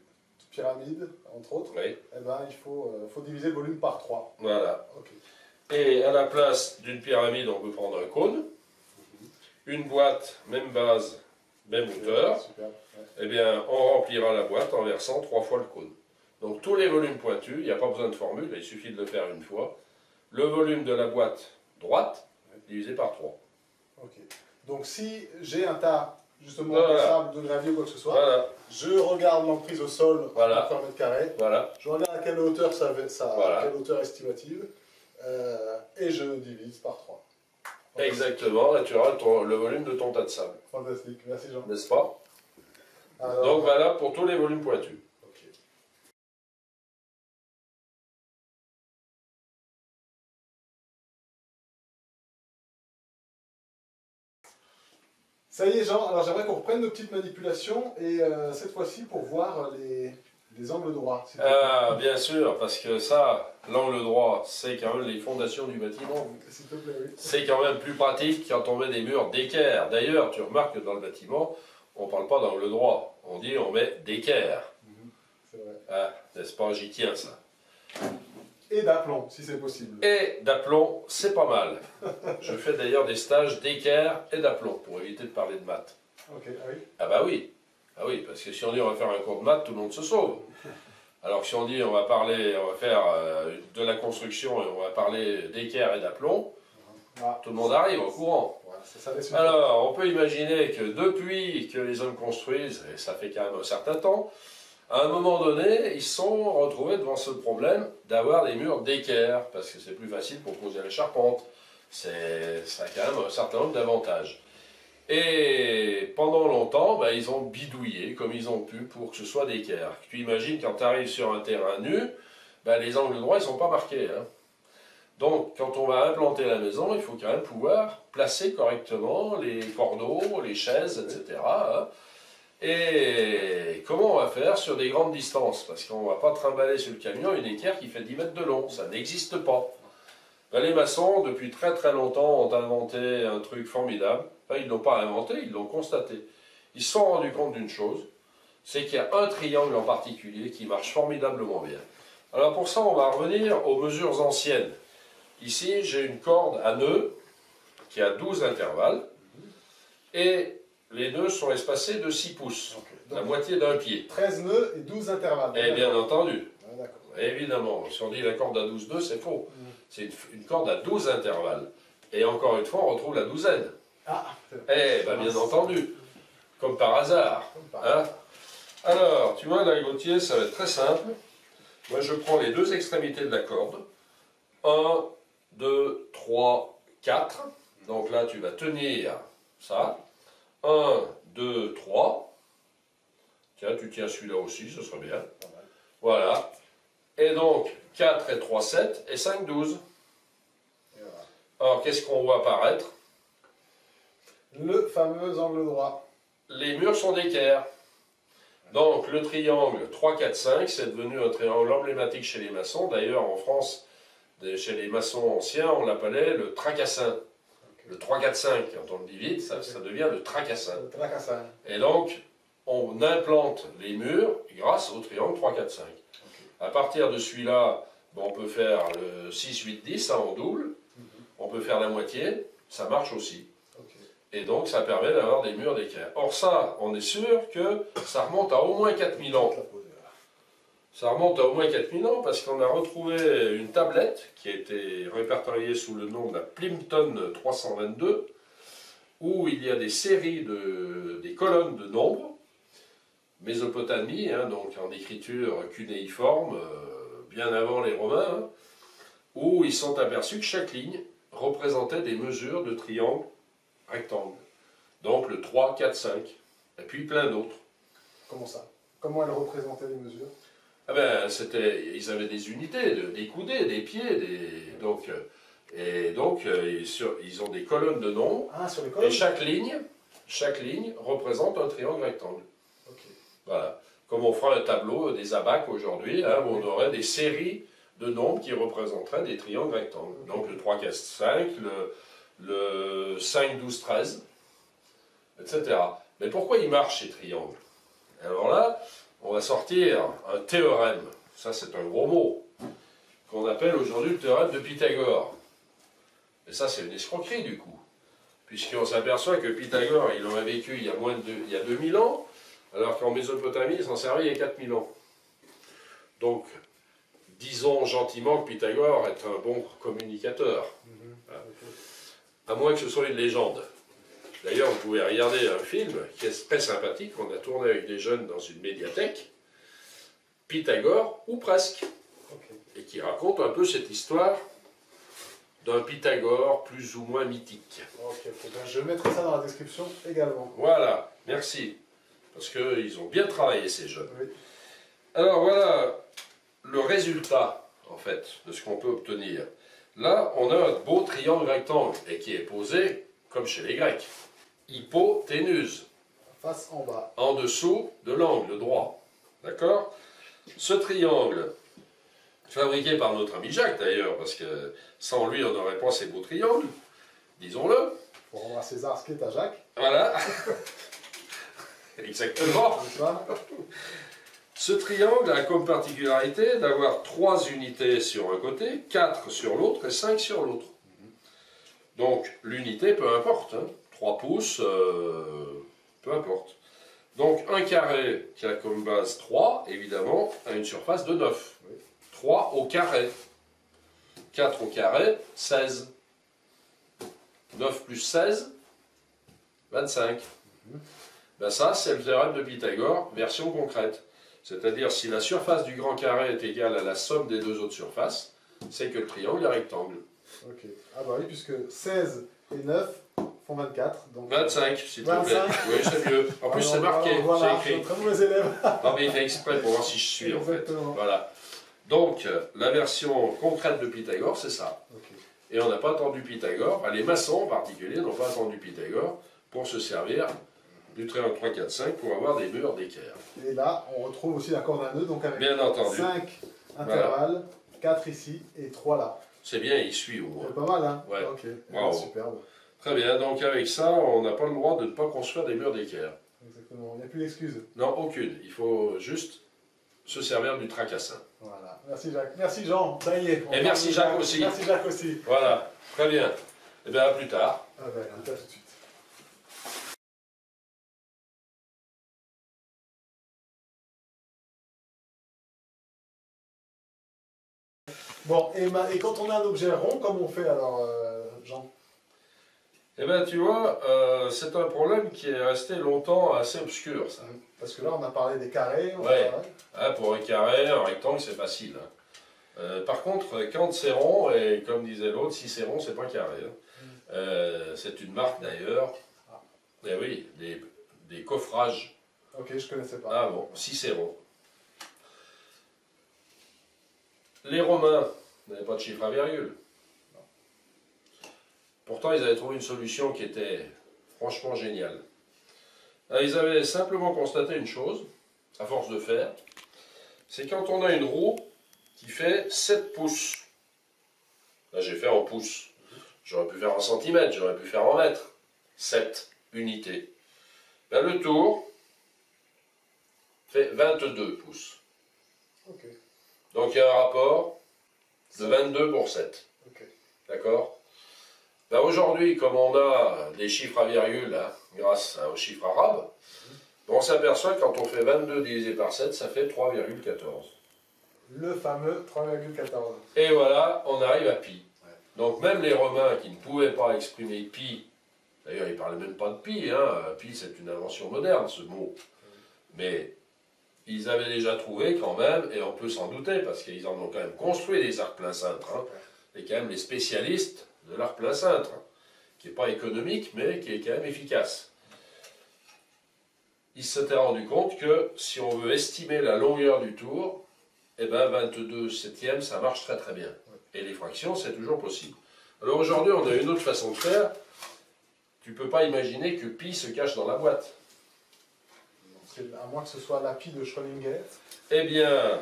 pyramide entre autres, oui, eh ben, il faut diviser le volume par 3. voilà. Ok. Et à la place d'une pyramide, on peut prendre un cône. Une boîte, même base, même hauteur. Super. Ouais. Eh bien, on remplira la boîte en versant 3 fois le cône. Donc tous les volumes pointus, il n'y a pas besoin de formule, il suffit de le faire une fois. Le volume de la boîte droite, divisé par 3. Ok. Donc si j'ai un tas justement Voilà. de sable, de gravier ou quoi que ce soit, Voilà, je regarde l'emprise au sol Voilà. par mètre carré, voilà, je regarde à quelle hauteur ça Voilà. à quelle hauteur estimative, et je divise par 3. Exactement, et tu auras le volume de ton tas de sable. Fantastique, merci Jean. N'est-ce pas? Alors, Donc voilà pour tous les volumes pointus. ok. Ça y est Jean, alors j'aimerais qu'on reprenne nos petites manipulations et cette fois-ci pour voir les angles droits. s'il te plaît. Ah, bien sûr, parce que ça, l'angle droit, c'est quand même les fondations du bâtiment. S'il te plaît, oui. C'est quand même plus pratique quand on met des murs d'équerre. D'ailleurs, tu remarques que dans le bâtiment, on ne parle pas d'angle droit, on dit on met d'équerre. C'est vrai. Ah, n'est-ce pas, j'y tiens ça. Et d'aplomb, si c'est possible. Et d'aplomb, c'est pas mal. Je fais d'ailleurs des stages d'équerre et d'aplomb pour éviter de parler de maths. Ok, ah oui. Ah bah oui. Ah oui, parce que si on dit on va faire un cours de maths, tout le monde se sauve. Alors que si on dit on va faire de la construction et on va parler d'équerre et d'aplomb, Ah, tout le monde arrive au courant. voilà, ça laisse une... Alors, on peut imaginer que depuis que les hommes construisent, et ça fait quand même un certain temps, à un moment donné, ils se sont retrouvés devant ce problème d'avoir des murs d'équerre, parce que c'est plus facile pour poser la charpente. Ça a quand même un certain nombre d'avantages. Et pendant longtemps, ben, ils ont bidouillé comme ils ont pu pour que ce soit d'équerre. Tu imagines quand tu arrives sur un terrain nu, ben, les angles droits ne sont pas marqués. Hein. Donc, quand on va implanter la maison, il faut quand même pouvoir placer correctement les cordeaux, les chaises, etc. Hein. Et comment on va faire sur des grandes distances? Parce qu'on ne va pas trimballer sur le camion une équerre qui fait 10 mètres de long, ça n'existe pas. Ben, les maçons, depuis très très longtemps, ont inventé un truc formidable. Enfin, ils ne l'ont pas inventé, ils l'ont constaté. Ils se sont rendus compte d'une chose, c'est qu'il y a un triangle en particulier qui marche formidablement bien. Alors pour ça, on va revenir aux mesures anciennes. Ici, j'ai une corde à nœuds qui a 12 intervalles, et les nœuds sont espacés de 6 pouces, Ok. la Donc, moitié d'un pied. 13 nœuds et 12 intervalles. Et bien entendu, Ah, d'accord. évidemment, si on dit la corde à 12 nœuds, c'est faux. C'est une corde à 12 intervalles. Et encore une fois, on retrouve la douzaine. Ah, Eh bien entendu, comme par hasard. Hein? Alors, tu vois, là, Gauthier, ça va être très simple. Moi, je prends les deux extrémités de la corde. 1, 2, 3, 4. Donc là, tu vas tenir ça. 1, 2, 3. Tiens, tu tiens celui-là aussi, ce serait bien. Voilà. Et donc, 4 et 3, 7. Et 5, 12. Et voilà. Alors, qu'est-ce qu'on voit apparaître? Le fameux angle droit. Les murs sont d'équerre. Donc, le triangle 3, 4, 5, c'est devenu un triangle emblématique chez les maçons. D'ailleurs, en France, chez les maçons anciens, on l'appelait le tracassin. Le 3, 4, 5, quand on le divise, ça devient le tracassin. Le tracassin. Et donc, on implante les murs grâce au triangle 3, 4, 5. À partir de celui-là, on peut faire le 6, 8, 10, ça en double. On peut faire la moitié, ça marche aussi. Et donc, ça permet d'avoir des murs d'équerre. Or ça, on est sûr que ça remonte à au moins 4000 ans. Ça remonte à au moins 4000 ans parce qu'on a retrouvé une tablette qui a été répertoriée sous le nom de la Plimpton 322 où il y a des séries des colonnes de nombres, Mésopotamie, hein, donc en écriture cunéiforme, bien avant les Romains, hein, où ils sont aperçus que chaque ligne représentait des mesures de triangle rectangle. Donc le 3, 4, 5, et puis plein d'autres. Comment ça? Comment elle représentait les mesures? Ah ben, ils avaient des unités, des coudées, des pieds, ils ont des colonnes de nombres, Ah, sur les colonnes? et chaque ligne représente un triangle rectangle. Ok. Voilà. Comme on fera un tableau des abacs aujourd'hui, hein, où on aurait des séries de nombres qui représenteraient des triangles rectangles. Ok. Donc le 3, 4, 5, le 5, 12, 13, etc. Mais pourquoi ils marchent ces triangles? Alors là, on va sortir un théorème, ça c'est un gros mot, qu'on appelle aujourd'hui le théorème de Pythagore. Et ça c'est une escroquerie du coup, puisqu'on s'aperçoit que Pythagore, il aurait vécu il y a 2000 ans, alors qu'en Mésopotamie, il s'en servait il y a 4000 ans. Donc, disons gentiment que Pythagore est un bon communicateur, à moins que ce soit une légende. D'ailleurs, vous pouvez regarder un film qui est très sympathique, qu'on a tourné avec des jeunes dans une médiathèque, Pythagore, ou presque, et qui raconte un peu cette histoire d'un Pythagore plus ou moins mythique. Ok, ben, je mettrai ça dans la description également. Voilà, merci. Parce qu'ils ont bien travaillé ces jeunes. Oui. Alors voilà le résultat, en fait, de ce qu'on peut obtenir. Là, on a un beau triangle rectangle, et qui est posé, comme chez les Grecs, hypoténuse, Face en bas. en dessous de l'angle droit. D'accord? Ce triangle, fabriqué par notre ami Jacques d'ailleurs, parce que sans lui, on n'aurait pas ces beaux triangles, disons-le. Pour rendre à César ce qui est à Jacques. Voilà. Exactement. Ce triangle a comme particularité d'avoir 3 unités sur un côté, 4 sur l'autre et 5 sur l'autre. Donc l'unité, peu importe, hein, 3 pouces, peu importe. Donc un carré qui a comme base 3, évidemment, a une surface de 9. 3 au carré. 4 au carré, 16. 9 plus 16, 25. Ben ça, c'est le théorème de Pythagore, version concrète. C'est-à-dire, si la surface du grand carré est égale à la somme des deux autres surfaces, c'est que le triangle est rectangle. Ok. Ah bah oui, puisque 16 et 9 font 24. Donc 25, s'il te plaît. 25. Oui, c'est mieux. En plus, c'est marqué, voilà, c'est écrit. très mauvais élève. Non, mais il fait exprès pour voir si je suis, en fait. Exactement. Voilà. Donc, la version concrète de Pythagore, c'est ça. Ok. Et on n'a pas attendu Pythagore, les maçons en particulier n'ont pas attendu Pythagore pour se servir du triangle 3, 4, 5 pour avoir des murs d'équerre. Et là, on retrouve aussi la corde à nœud, donc avec Bien entendu. 5 intervalles, 4 ici et 3 là. C'est bien, il suit au moins. C'est pas mal, hein? Ouais. Ok, Bravo. superbe. Très bien, donc avec ça, on n'a pas le droit de ne pas construire des murs d'équerre. Exactement, il n'y a plus d'excuses. Non, aucune. Il faut juste se servir du tracassin. Voilà, merci Jacques. Merci Jean, ça y est. Et merci Jacques aussi. Merci Jacques aussi. Voilà, très bien. Eh bien, à plus tard. Ah ben, à tout de suite. Bon, et quand on a un objet rond, comment on fait alors, Jean? Eh bien, tu vois, c'est un problème qui est resté longtemps assez obscur, ça. Parce que là, on a parlé des carrés. Ouais. Ah, pour un carré, un rectangle, c'est facile. Hein. Par contre, quand c'est rond, et comme disait l'autre, si c'est rond, c'est pas carré. Hein. C'est une marque d'ailleurs. Eh oui, des coffrages. Ok, je connaissais pas. Ah bon, si c'est rond. Les Romains n'avaient pas de chiffre à virgule. Pourtant, ils avaient trouvé une solution qui était franchement géniale. Alors, ils avaient simplement constaté une chose, à force de faire, c'est quand on a une roue qui fait 7 pouces. Là, j'ai fait en pouces. J'aurais pu faire en centimètres, j'aurais pu faire en mètres. 7 unités. Ben, le tour fait 22 pouces. Ok. Donc, il y a un rapport de 22 pour 7. Ok. D'accord? Ben aujourd'hui, comme on a des chiffres à virgule, hein, grâce aux chiffres arabes, on s'aperçoit que quand on fait 22 divisé par 7, ça fait 3,14. Le fameux 3,14. Et voilà, on arrive à pi. Ouais. Donc même les Romains qui ne pouvaient pas exprimer pi, d'ailleurs ils ne parlaient même pas de pi, hein, pi c'est une invention moderne ce mot, mais ils avaient déjà trouvé quand même, et on peut s'en douter, parce qu'ils en ont quand même construit des arcs plein cintre, hein, et quand même les spécialistes de l'arc plein cintre, qui n'est pas économique, mais qui est quand même efficace. Ils s'étaient rendu compte que si on veut estimer la longueur du tour, eh ben 22 septièmes, ça marche très très bien. Et les fractions, c'est toujours possible. Alors aujourd'hui, on a une autre façon de faire. Tu ne peux pas imaginer que pi se cache dans la boîte. À moins que ce soit la pi de Schrödinger. Eh bien,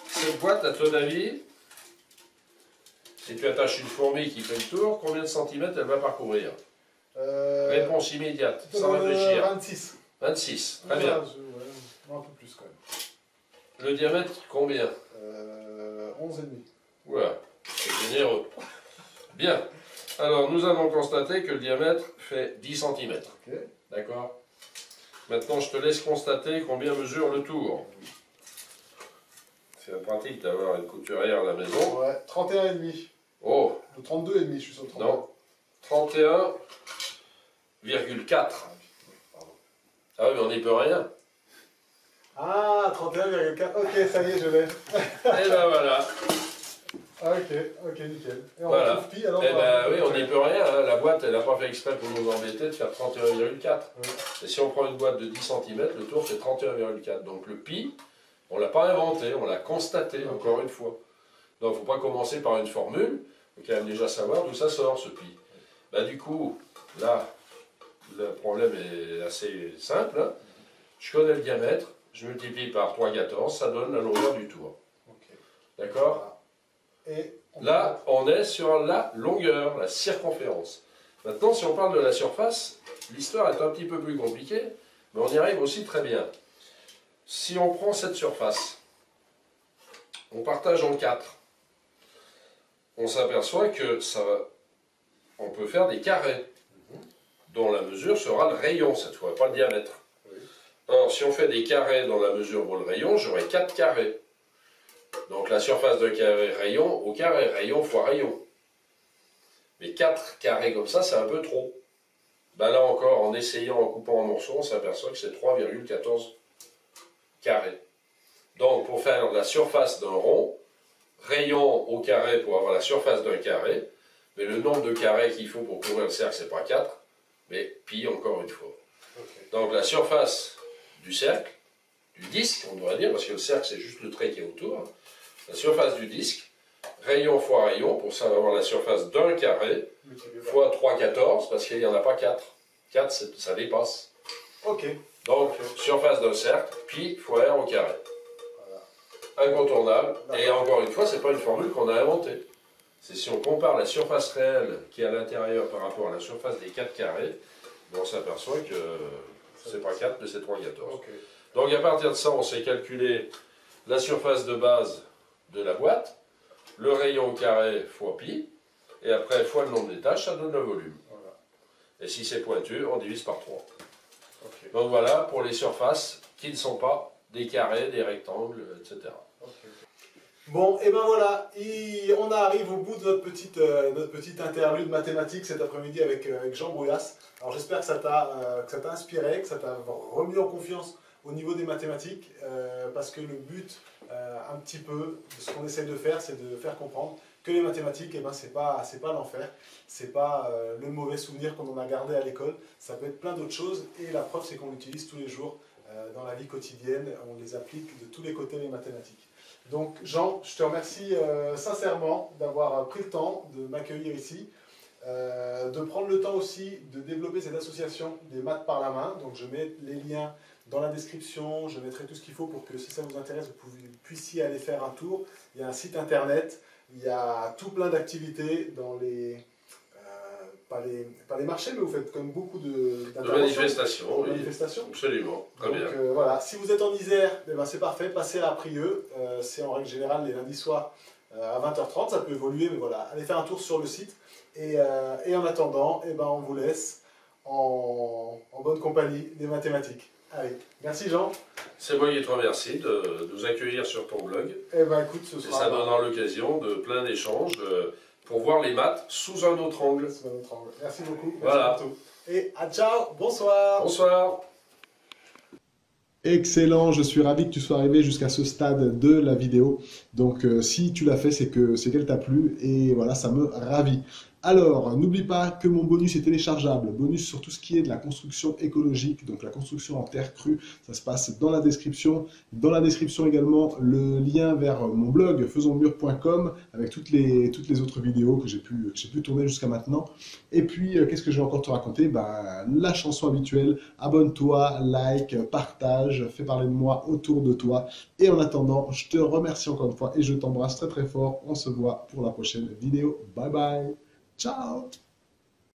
cette boîte, à ton avis, si tu attaches une fourmi qui fait le tour, combien de centimètres elle va parcourir? Réponse immédiate, sans réfléchir. 26. 26, très bien. Un peu plus quand même. Le diamètre, combien? 11,5. Voilà, c'est généreux. Bien. Alors, nous allons constater que le diamètre fait 10 cm. Ok. D'accord? Maintenant, je te laisse constater combien mesure le tour. C'est pratique d'avoir une couturière à la maison. Ouais, 31,5. Oh, Ou 32,5, je suis sur le 32. non. 31,4. Ah oui, mais on n'y peut rien. Ah, 31,4. Ok, ça y est, je l'ai. Et ben voilà. Ah, ok, nickel. Et on Voilà. retrouve pi, alors Eh ben oui, on n'y peut rien. Hein. La boîte, elle n'a pas fait exprès pour nous embêter de faire 31,4. Oui. Et si on prend une boîte de 10 cm, le tour fait 31,4. Donc le pi, on ne l'a pas inventé, on l'a constaté, encore une fois. Donc il ne faut pas commencer par une formule. Il faut quand même déjà savoir d'où ça sort, ce pi. Ben, du coup, là, le problème est assez simple. Hein. Je connais le diamètre, je multiplie par 3,14, ça donne la longueur du tour. Ok. D'accord? Et Là, on est sur la longueur, la circonférence. Maintenant, si on parle de la surface, l'histoire est un petit peu plus compliquée, mais on y arrive aussi très bien. Si on prend cette surface, on partage en 4, on s'aperçoit que on peut faire des carrés, dont la mesure sera le rayon cette fois, pas le diamètre. Or, si on fait des carrés dont la mesure vaut le rayon, j'aurai 4 carrés. Donc la surface d'un carré rayon au carré, rayon fois rayon. Mais 4 carrés comme ça, c'est un peu trop. Ben là encore, en essayant, en coupant en morceaux, on s'aperçoit que c'est 3,14 carrés. Donc pour faire la surface d'un rond, rayon au carré pour avoir la surface d'un carré, mais le nombre de carrés qu'il faut pour couvrir le cercle, c'est pas 4, mais pi encore une fois. Okay. Donc la surface du cercle, du disque, on devrait dire, parce que le cercle c'est juste le trait qui est autour, la surface du disque, rayon fois rayon, pour ça avoir la surface d'un carré, fois 3,14, parce qu'il n'y en a pas 4. 4, ça dépasse. Ok. Donc, surface d'un cercle, pi fois r au carré. Voilà. Incontournable. Et encore une fois, ce n'est pas une formule qu'on a inventée. C'est si on compare la surface réelle qui est à l'intérieur par rapport à la surface des 4 carrés, on s'aperçoit que c'est pas 4, mais c'est 3,14. Okay. Donc à partir de ça, on sait calculer la surface de base de la boîte, le rayon au carré fois pi, et après fois le nombre d'étages, ça donne le volume. Voilà. Et si c'est pointu, on divise par 3. Okay. Donc voilà pour les surfaces qui ne sont pas des carrés, des rectangles, etc. Okay. Bon, et ben voilà, on arrive au bout de notre petite interlude mathématique cet après-midi avec Jean Brouillas. Alors j'espère que ça t'a inspiré, que ça t'a remis en confiance au niveau des mathématiques, parce que le but, un petit peu, de ce qu'on essaie de faire, c'est de faire comprendre que les mathématiques, eh ben, c'est pas l'enfer, c'est pas le mauvais souvenir qu'on en a gardé à l'école, ça peut être plein d'autres choses, et la preuve, c'est qu'on l'utilise tous les jours dans la vie quotidienne, on les applique de tous les côtés, les mathématiques. Donc Jean, je te remercie sincèrement d'avoir pris le temps de m'accueillir ici, de prendre le temps aussi de développer cette association des maths par la main. Donc je mets les liens dans la description, je mettrai tout ce qu'il faut pour que si ça vous intéresse, vous puissiez aller faire un tour. Il y a un site internet, il y a tout plein d'activités dans les... Pas les marchés, mais vous faites comme beaucoup de manifestations. Oui. Manifestations. Absolument, très donc, bien. Voilà, si vous êtes en Isère, eh ben, c'est parfait, passez à Prieux, c'est en règle générale les lundis soirs à 20h30, ça peut évoluer, mais voilà, allez faire un tour sur le site, et en attendant, eh ben, on vous laisse en bonne compagnie des mathématiques. Allez, merci Jean. C'est moi qui te remercie de nous accueillir sur ton blog. Eh ben, écoute, ce sera... Et ça donnera l'occasion de plein d'échanges pour voir les maths sous un autre angle. Sous un autre angle. Merci beaucoup. Voilà. Merci pour tout. Et à ciao, bonsoir. Bonsoir. Excellent, je suis ravi que tu sois arrivé jusqu'à ce stade de la vidéo. Donc si tu l'as fait, c'est qu'elle t'a plu et voilà, ça me ravit. Alors, n'oublie pas que mon bonus est téléchargeable. Bonus sur tout ce qui est de la construction écologique, donc la construction en terre crue. Ça se passe dans la description. Dans la description également, le lien vers mon blog faisonsmur.com avec toutes les autres vidéos que j'ai pu tourner jusqu'à maintenant. Et puis, qu'est-ce que je vais encore te raconter? La chanson habituelle. Abonne-toi, like, partage, fais parler de moi autour de toi. Et en attendant, je te remercie encore une fois et je t'embrasse très très fort. On se voit pour la prochaine vidéo. Bye bye. Ciao!